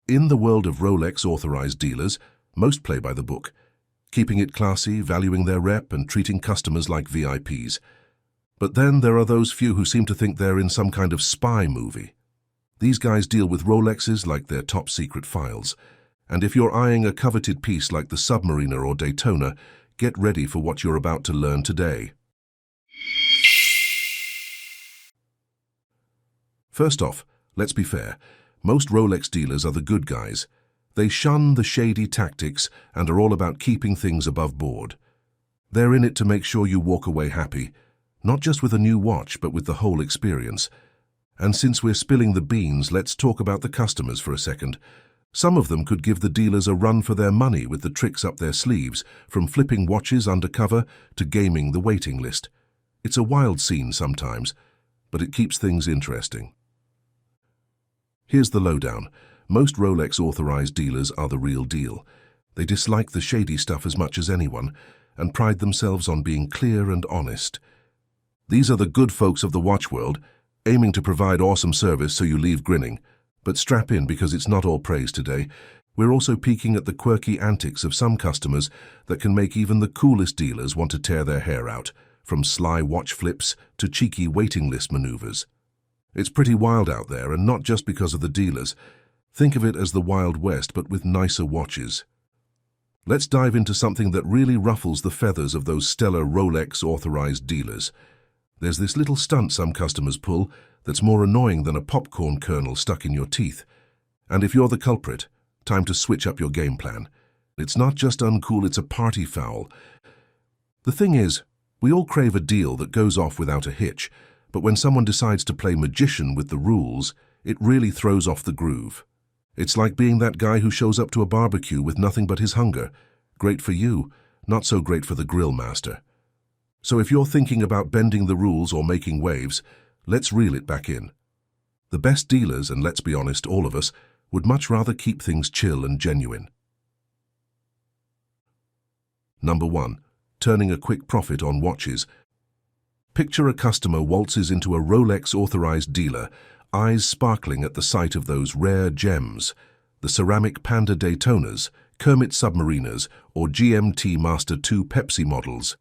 In the world of Rolex Authorized dealers, most play by the book, keeping it classy, valuing their rep, and treating customers like VIPs. But then there are those few who seem to think they're in some kind of spy movie. These guys deal with Rolexes like they're top-secret files. And if you're eyeing a coveted piece like the Submariner or Daytona, get ready for what you're about to learn today. First off, let's be fair. Most Rolex dealers are the good guys. They shun the shady tactics and are all about keeping things above board. They're in it to make sure you walk away happy, not just with a new watch, but with the whole experience. And since we're spilling the beans, let's talk about the customers for a second. Some of them could give the dealers a run for their money with the tricks up their sleeves, from flipping watches undercover to gaming the waiting list. It's a wild scene sometimes, but it keeps things interesting. Here's the lowdown. Most Rolex Authorized dealers are the real deal. They dislike the shady stuff as much as anyone and pride themselves on being clear and honest. These are the good folks of the watch world, aiming to provide awesome service so you leave grinning. But strap in, because it's not all praise today. We're also peeking at the quirky antics of some customers that can make even the coolest dealers want to tear their hair out, from sly watch flips to cheeky waiting list maneuvers. It's pretty wild out there, and not just because of the dealers. Think of it as the Wild West, but with nicer watches. Let's dive into something that really ruffles the feathers of those stellar Rolex Authorized dealers. There's this little stunt some customers pull that's more annoying than a popcorn kernel stuck in your teeth. And if you're the culprit, time to switch up your game plan. It's not just uncool, it's a party foul. The thing is, we all crave a deal that goes off without a hitch, but when someone decides to play magician with the rules, it really throws off the groove. It's like being that guy who shows up to a barbecue with nothing but his hunger. Great for you, not so great for the grill master. So if you're thinking about bending the rules or making waves, let's reel it back in. The best dealers, and let's be honest, all of us, would much rather keep things chill and genuine. Number 1. Turning a quick profit on watches. Picture a customer waltzes into a Rolex Authorized dealer, eyes sparkling at the sight of those rare gems, the ceramic Panda Daytonas, Kermit Submariners, or GMT Master 2 Pepsi models.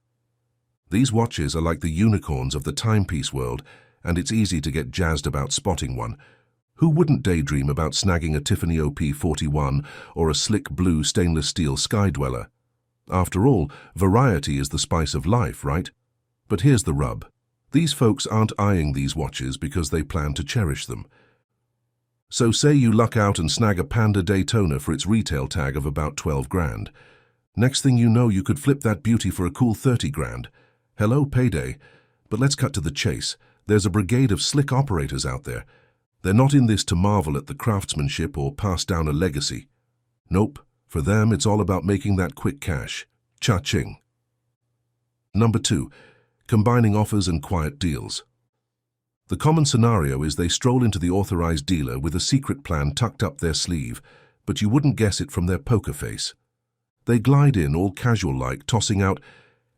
These watches are like the unicorns of the timepiece world, and it's easy to get jazzed about spotting one. Who wouldn't daydream about snagging a Tiffany OP41 or a slick blue stainless steel Skydweller? After all, variety is the spice of life, right? But here's the rub. These folks aren't eyeing these watches because they plan to cherish them. So say you luck out and snag a Panda Daytona for its retail tag of about 12 grand. Next thing you know, you could flip that beauty for a cool 30 grand. Hello, payday. But let's cut to the chase. There's a brigade of slick operators out there. They're not in this to marvel at the craftsmanship or pass down a legacy. Nope, for them it's all about making that quick cash. Cha-ching. Number 2. Combining offers and quiet deals. The common scenario is they stroll into the authorized dealer with a secret plan tucked up their sleeve, but you wouldn't guess it from their poker face. They glide in all casual-like, tossing out,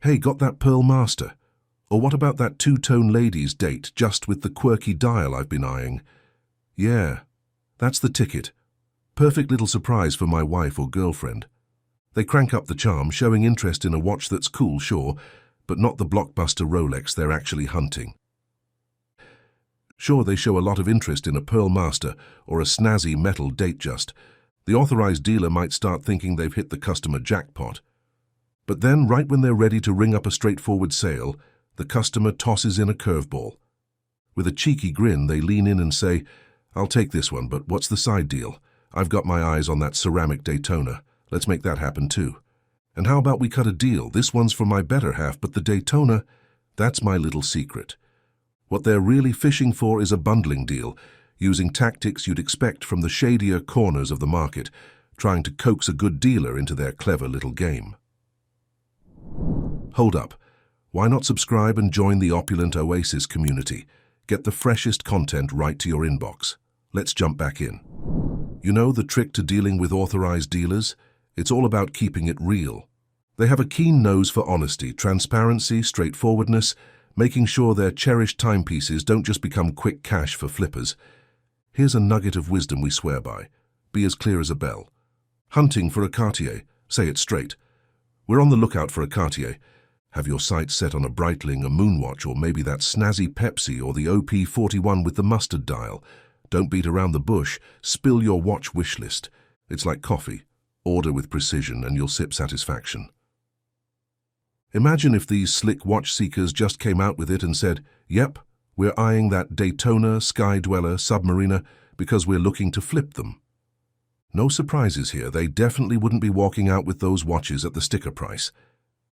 "Hey, got that Pearl Master? Or what about that two-tone ladies date just with the quirky dial I've been eyeing? Yeah, that's the ticket. Perfect little surprise for my wife or girlfriend." They crank up the charm, showing interest in a watch that's cool, sure, but not the blockbuster Rolex they're actually hunting. Sure, they show a lot of interest in a Pearl Master or a snazzy metal Datejust. The authorized dealer might start thinking they've hit the customer jackpot. But then, right when they're ready to ring up a straightforward sale, the customer tosses in a curveball. With a cheeky grin, they lean in and say, "I'll take this one, but what's the side deal? I've got my eyes on that ceramic Daytona. Let's make that happen too. And how about we cut a deal? This one's for my better half, but the Daytona, that's my little secret." What they're really fishing for is a bundling deal, using tactics you'd expect from the shadier corners of the market, trying to coax a good dealer into their clever little game. Hold up. Why not subscribe and join the opulent Oasis community? Get the freshest content right to your inbox. Let's jump back in. You know the trick to dealing with authorized dealers? It's all about keeping it real. They have a keen nose for honesty, transparency, straightforwardness, making sure their cherished timepieces don't just become quick cash for flippers. Here's a nugget of wisdom we swear by. Be as clear as a bell. Hunting for a Cartier. Say it straight. We're on the lookout for a Cartier. Have your sights set on a Breitling, a Moonwatch, or maybe that snazzy Pepsi or the OP41 with the mustard dial. Don't beat around the bush. Spill your watch wish list. It's like coffee. Order with precision and you'll sip satisfaction. Imagine if these slick watch seekers just came out with it and said, "Yep, we're eyeing that Daytona, Sky Dweller, Submariner because we're looking to flip them." No surprises here. They definitely wouldn't be walking out with those watches at the sticker price.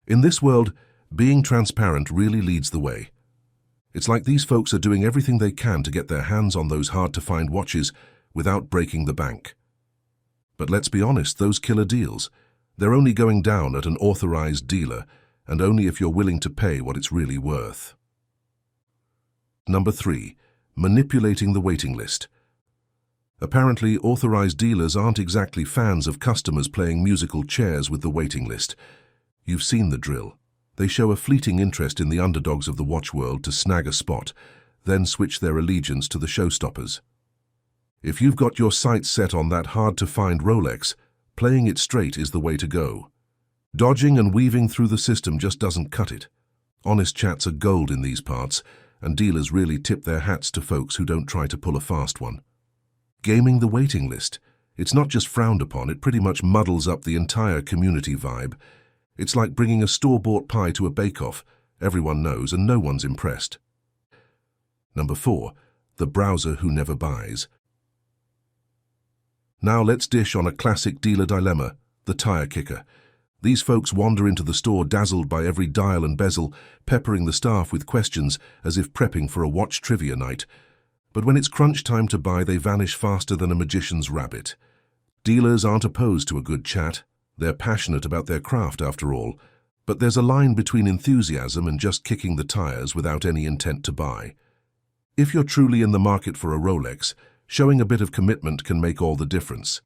In this world, being transparent really leads the way. It's like these folks are doing everything they can to get their hands on those hard-to-find watches without breaking the bank. But let's be honest, those killer deals, they're only going down at an authorized dealer, and only if you're willing to pay what it's really worth. Number 3. Manipulating the waiting list. Apparently, authorized dealers aren't exactly fans of customers playing musical chairs with the waiting list. You've seen the drill. They show a fleeting interest in the underdogs of the watch world to snag a spot, then switch their allegiance to the showstoppers. If you've got your sights set on that hard-to-find Rolex, playing it straight is the way to go. Dodging and weaving through the system just doesn't cut it. Honest chats are gold in these parts, and dealers really tip their hats to folks who don't try to pull a fast one. Gaming the waiting list. It's not just frowned upon, it pretty much muddles up the entire community vibe. It's like bringing a store-bought pie to a bake-off. Everyone knows and no one's impressed. Number 4. The browser who never buys. Now let's dish on a classic dealer dilemma, the tire kicker. These folks wander into the store dazzled by every dial and bezel, peppering the staff with questions as if prepping for a watch trivia night. But when it's crunch time to buy, they vanish faster than a magician's rabbit. Dealers aren't opposed to a good chat. They're passionate about their craft after all, but there's a line between enthusiasm and just kicking the tires without any intent to buy. If you're truly in the market for a Rolex, showing a bit of commitment can make all the difference.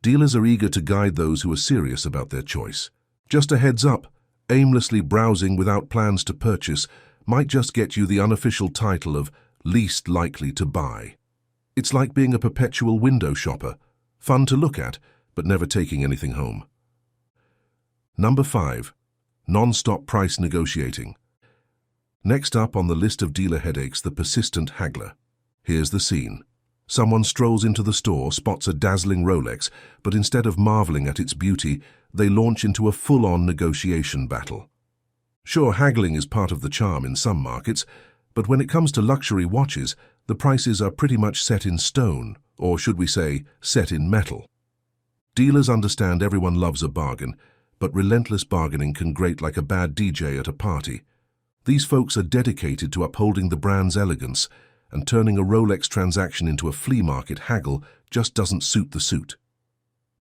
Dealers are eager to guide those who are serious about their choice. Just a heads up, aimlessly browsing without plans to purchase might just get you the unofficial title of least likely to buy. It's like being a perpetual window shopper, fun to look at, but never taking anything home. Number 5. Non-stop price negotiating. Next up on the list of dealer headaches, the persistent haggler. Here's the scene. Someone strolls into the store, spots a dazzling Rolex, but instead of marveling at its beauty, they launch into a full-on negotiation battle. Sure, haggling is part of the charm in some markets, but when it comes to luxury watches, the prices are pretty much set in stone, or should we say, set in metal. Dealers understand everyone loves a bargain, but relentless bargaining can grate like a bad DJ at a party. These folks are dedicated to upholding the brand's elegance, and turning a Rolex transaction into a flea market haggle just doesn't suit the suit.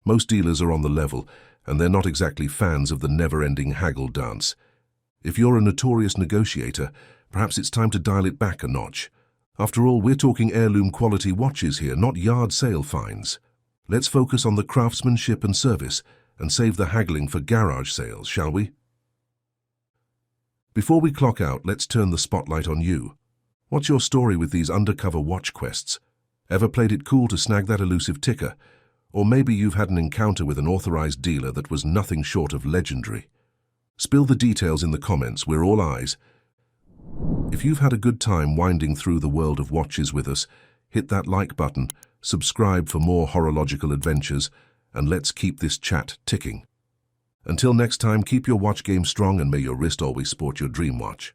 Most dealers are on the level, and they're not exactly fans of the never-ending haggle dance. If you're a notorious negotiator, perhaps it's time to dial it back a notch. After all, we're talking heirloom quality watches here, not yard sale finds. Let's focus on the craftsmanship and service, and save the haggling for garage sales, shall we? Before we clock out, let's turn the spotlight on you. What's your story with these undercover watch quests? Ever played it cool to snag that elusive ticker? Or maybe you've had an encounter with an authorized dealer that was nothing short of legendary. Spill the details in the comments, we're all eyes. If you've had a good time winding through the world of watches with us, hit that like button, subscribe for more horological adventures, and let's keep this chat ticking. Until next time, keep your watch game strong and may your wrist always sport your dream watch.